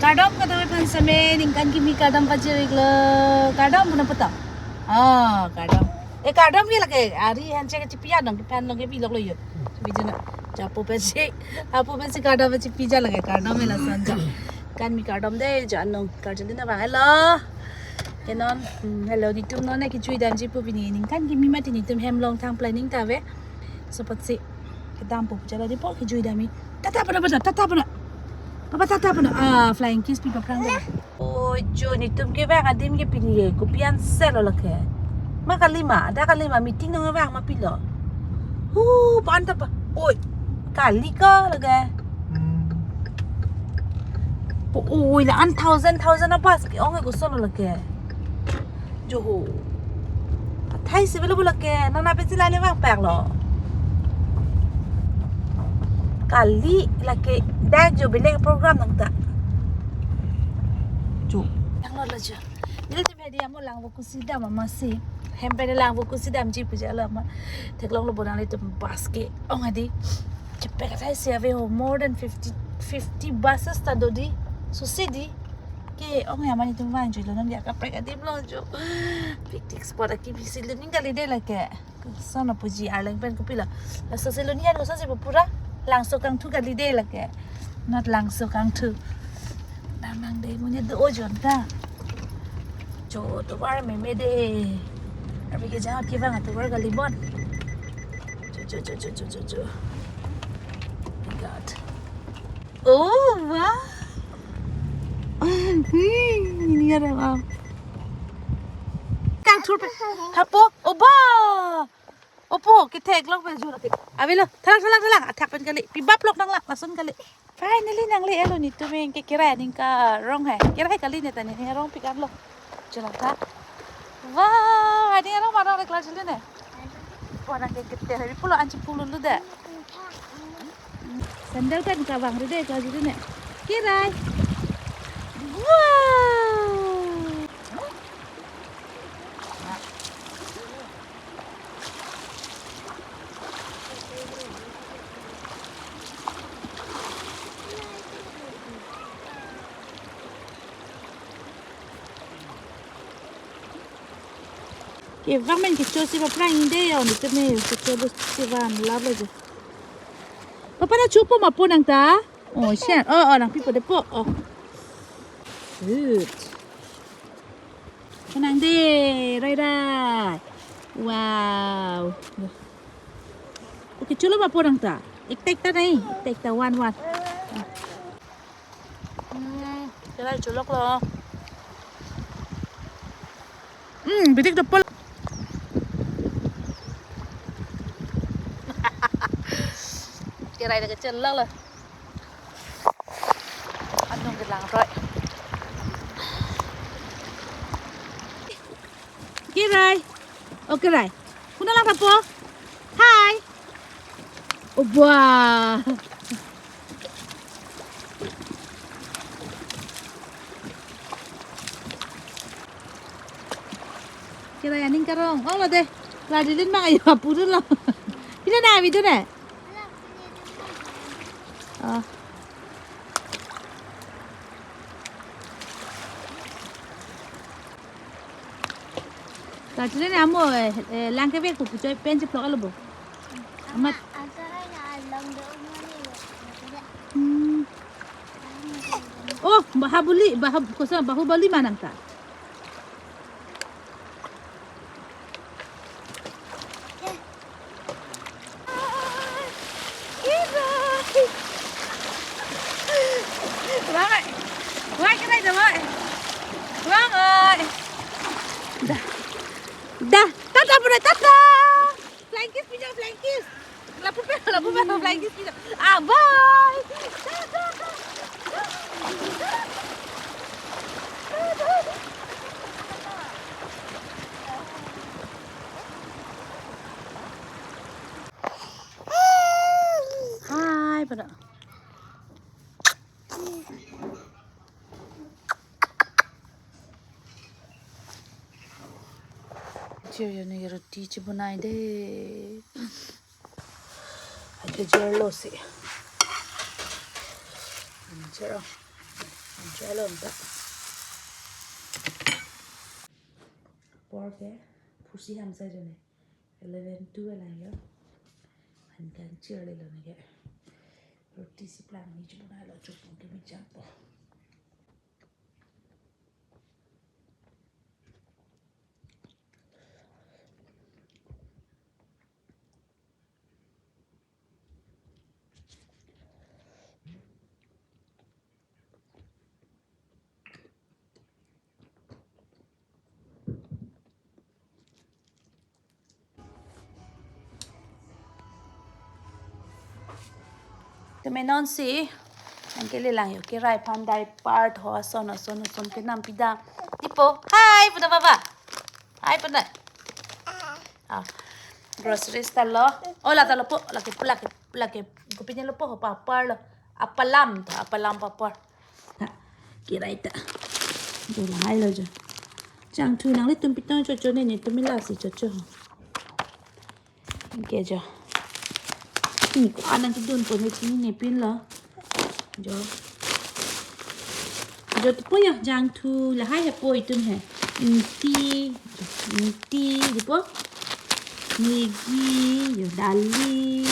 Kadam kata pan same ningkan kimi kadam paje ikla kadam puna pata. Kadam. Kadam ni lagi. Ari hanche ke cipian dong, pan dong ke pilok lo yo. Bijana japo pesi kadam pesi pija lagi kadam ni lah sanja. Kan mi kadam deh janong karjali na bang hello. Kenon hello ditum nona ki chui dan jipu bini ningkan kimi mati ditum hem long thang planning ta ve. Seperti kedam pu jala di pol ki chui dami. Tata pada. Papa tata pada flying kiss pipa prang deh. Oh jo ni tum ke bang adim ke pilih kopian sel lah ke. Mak kalima meeting nang bang ma pilo. Pantap pa. Oi kali ka lagi. Oi lah 1,000 apa? Orang aku solo lagi. Jo. Thai sih belum lagi. Nana pesi lali bang pek lo. Kali lagi dah jo bilik program nang tak. Jo. Yang lo aja. Jadi media mo lang buku sidam masih. Hempe lang buku sidam jipu jala ma. Teklong lo bonang itu basket. Oh ngadi. Cepet kata saya more than 50 buses tadi. So sidi. Ke orang yang mana tu mana jual nang dia kapek adim lo jo. Picnic spot aki bisil ni kali deh lagi. Sana puji alang pen kupila. Asa selonian ko sa si pura. Langsung kang tu kali deh lagi. Not langsung kang tu. Namang deh punya doa jonta. Jo tu bar me deh. Tapi ke jangan kita ngat tu bar galibon. Jo. God. Oh wow. Ini ada apa? Kang tur pe. Hapo. Opo kita eklok pe jura ke. Abilo. Thalang. Atak pen kali. Pibap lok nang lak lasun kali. Finally nang le elo ni tu men ke kira ning ka rong hai. Kira kali ni tani ni rong pikan lo. Jala ta. Wah, ini rong mana le kelas ni ne. Orang ke kita hari pulo anci pulo lu dah. Sandal kan ka bang rede kelas ni ne. Kira. Wow. Cái vang mình cái cho xí vào prang đây à, nít này cái cho bớt xí vào lắp lại rồi. Papa nó chụp mà po nang ta? Xem, nang pipo de po. Good. Nang đi, right. Wow. Okay, chulo mà po nang ta? Take ta one. Cái này chulo lo. Bitik de po. Cái này là cái chân lắc rồi. Ăn nông cái làng rồi. Cái này. Okay này. Kuna lang tapo. Hi. Wow. Cái này anh karong. Là đây. Là đi lên mạng ay hapu dun lang. Ina na video ne. Tadi ni amo langkah biar kupu cuy pensi pelakalo bo. Amat. Oh, bahubali mana ta? Wah, cái này rồi mọi. Vâng ơi. Dah, tata. Flying kiss pinjam flying kiss. Lapu flying kiss pinjam. Bye. Hai, pada. Chiều này roti chỉ बनाए दे cái giờ lo xí chero Jalan tak. Pork pusi ham saja ni. 11 lah ya. Hankan ciri lah ni. Roti si pelang ni cuma nak lo cukup kimi campur. Temenon si, ang kailangan yung kiray panday part ho son kinam pida. Tipo, hi puna baba. Hi puna. Groceries talo. Ola talo po, laki kupinya lo po ho papar lo. Apalam papar. Kiray ta. Dula hai lo jo. Jang tu nang li tumpitang cho ni tumilasi cho. Oke jo. Ini kok anak tidur pun macam ni pin lah. Jo tu pun yang jang tu lah hai apa itu ni. Inti, apa? Nigi, jo dali.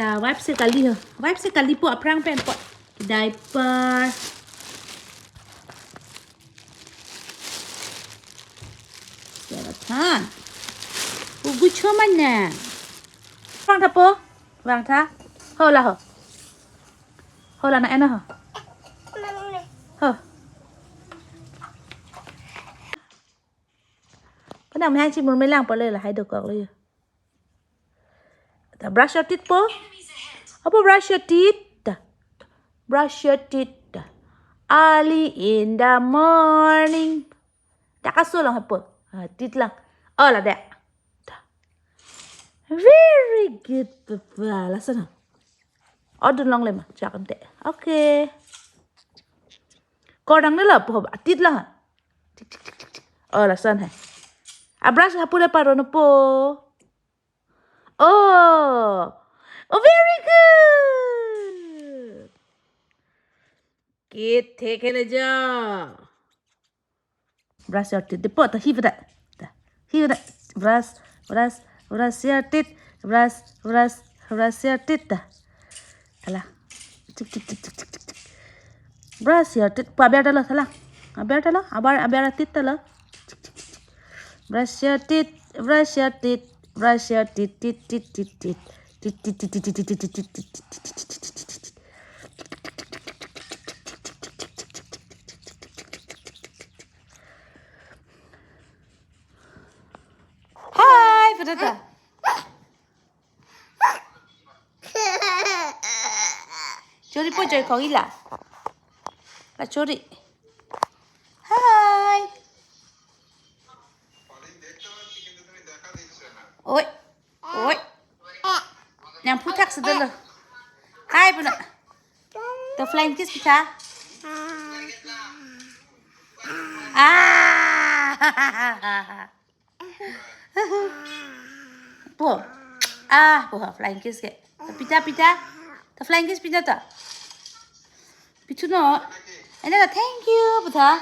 Lah wipe sekali po aprang pen po. Diaper. Selatan. Ugu cuma mana? Vang tha po? Vang tha? Ho la nãy nó hả? Hờ. Cái nào hai chị muốn mấy làm bỏ lên là hai được cọc lên. Ta brush your teeth po? Apa brush your teeth? Brush your teeth. Early in the morning. Tak kasut lang apa? Teeth lang. Oh là đẹp. Very good, Papa. Là sao nào? Order long lên mà, chắc không tệ. Ok. Cô đang nói là bộ tít là hả? Là sao này? Brush hả pula paro nó po. Oh, very good. Kit take it jo. Brush your teeth. Depo ta hiv that. Brush your teeth. Brush your teeth. Alah. Brush your teeth. Pa biar dah salah. Biar dah abar teeth dah. Brush your teeth. Hai, Fadata. Curi po joy kong ila. La curi. Hai. Oi. Yang putak sedelo. Hai puna. The flying kiss kita. Po. Po flying kiss ke. Pita. The flying kiss pita ta. Pichu no. Ena thank you pita.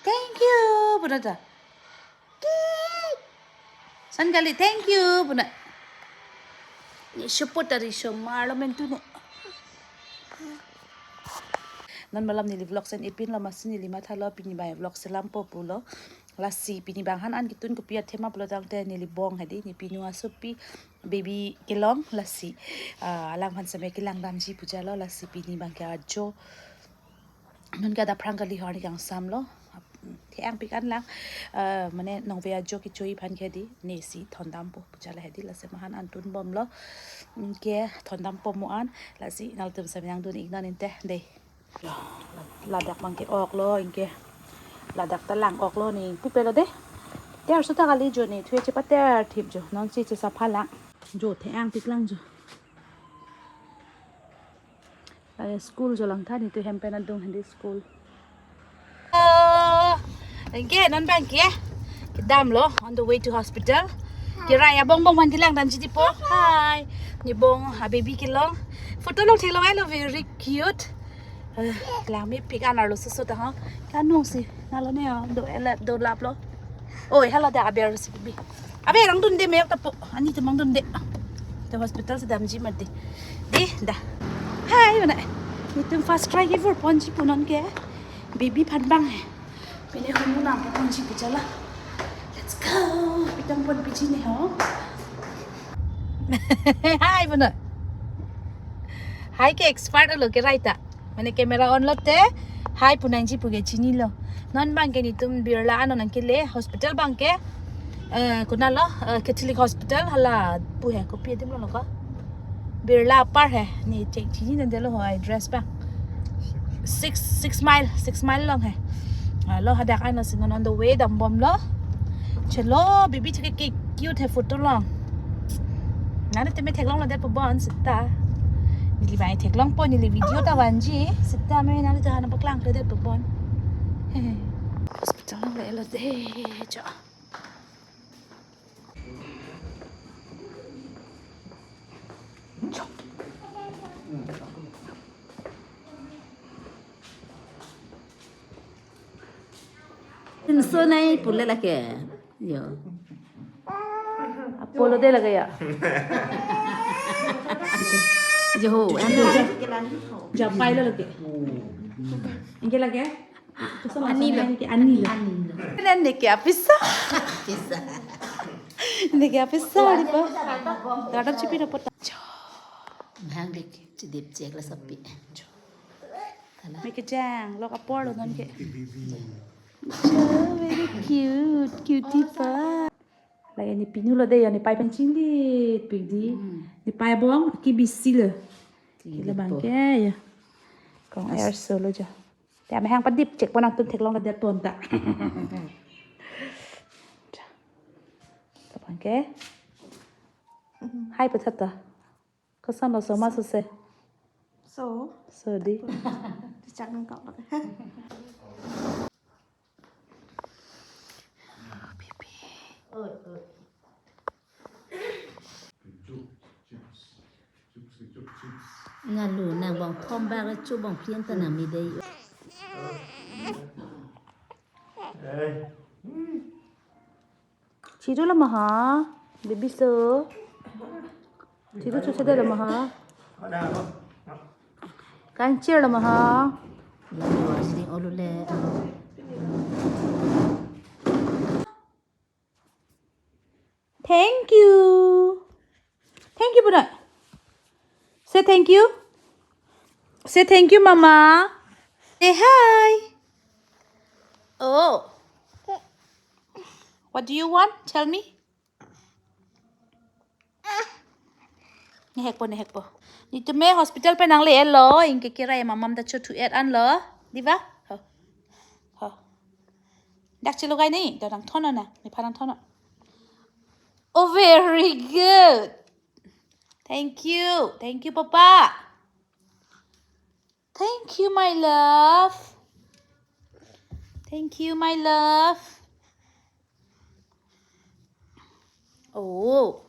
Thank you puna ta. San kali thank you puna. Ni support dari semalo mentu no. Nan malam ni vlog sen ipin la masin ni lima thalo pini bai vlog selam po pulo lasi pini bang han an kitun ko pia thema pulo tang te ni libong hadi ni pinu asupi baby kelong lasi alang han same kilang dan ji puja lo lasi pini bang ka jo nun ka da prang kali hari kang sam lo thiang pikan lang mane nong via jo ki choi phan khedi ne si thondam po puja la hedi lase mahan an tun bom lo ke thondam po mu an lasi nal tum samyang dun ignan inte de ladak mangke ok lo inke ladak talang ok lo ni pupelo de ter suta kali jo ni thwe che pater thip jo non si che saphala jo theang piklang jo la school jo lang thani to hempen adung handi school inke non bang ke dam lo on the way to hospital Kira ya bong bong man kilang dan citi po. Hi. Ni bong ha baby kilong. Foto lo thelo ai lo very cute. Lang mi pick an lo so ta ha. Kan no si. Na lo ne do ele do lap lo. Oi hala da aber si baby. Abe rang dun de me ta po. Ani te mang dun de. The hospital se dam ji mat de. De da. Hi mana. Ni tum fast try ke for ponji punon ke. Baby phan bang hai. Pene homu na ponji pu chala. Let's go. Pitang pon pichi ni ho. Hi bener. Hi ke expert lo ke right ta. Mane camera on lo te. Hi punang ji puge chini lo. Non bang ke ni tum birla anon ang ke le hospital bang ke. Kuna lo Catholic hospital hala pu hai ko pi dim lo ka. Birla par hai ni check chini nan de lo ho address bang. 6 mile long hai. Lo hadak ano singon on the way dam bom lo. Chelo bibi take ke cute hai photo long. Nana te me tek long la det po bon sita. Ni li bai tek long po ni li video ta wan ji sita me nana ta na paklang ke det po bon. Hospital long le la de cha. So này pulle la ke yo Apollo de la gaya. jo ano Ja pai la ke. Inge la ke? Ani la. Nan ne ke apisa. pizza Ne ke apisa di pa. Gadap chipi na pota. hang dik ci dip cek la sapi Me ke jang lo Apollo nan ke. Very cute, cutie pa. Lagi ni pinulo de ni pai pancing di pigdi. Ni pai bong ki bisil. Kila bangke ya. Kong air solo ja.แต่ไม่ห้างปดิบเจ็กปนังตุนเทคลองระเดียตนตะแต่บางแกให้ไปทัดตะก็สั่งเราสมาสุเซ số สวัสดี chắc nâng cọc được nga lu nang bong thom ba la chu bong phien ta na mi dei Chị đó là mà hả? Baby sơ. Chị đó chú sẽ đây là mà hả? Các anh chia là mà hả? la lu sing olule Thank you. Thank you bữa Say thank you. Say thank you mama. Say hi. Oh. What do you want? Tell me. Nihek po. Dito may hospital pa nang liel lo. Yung kikira yung mamam da cho to eat an lo. Di ba? Ho. Dak chilo kay ni. Daw nang tono na. May parang tono. Oh, very good. Thank you. Thank you, Papa. Thank you, my love. Thank you, my love. Oh.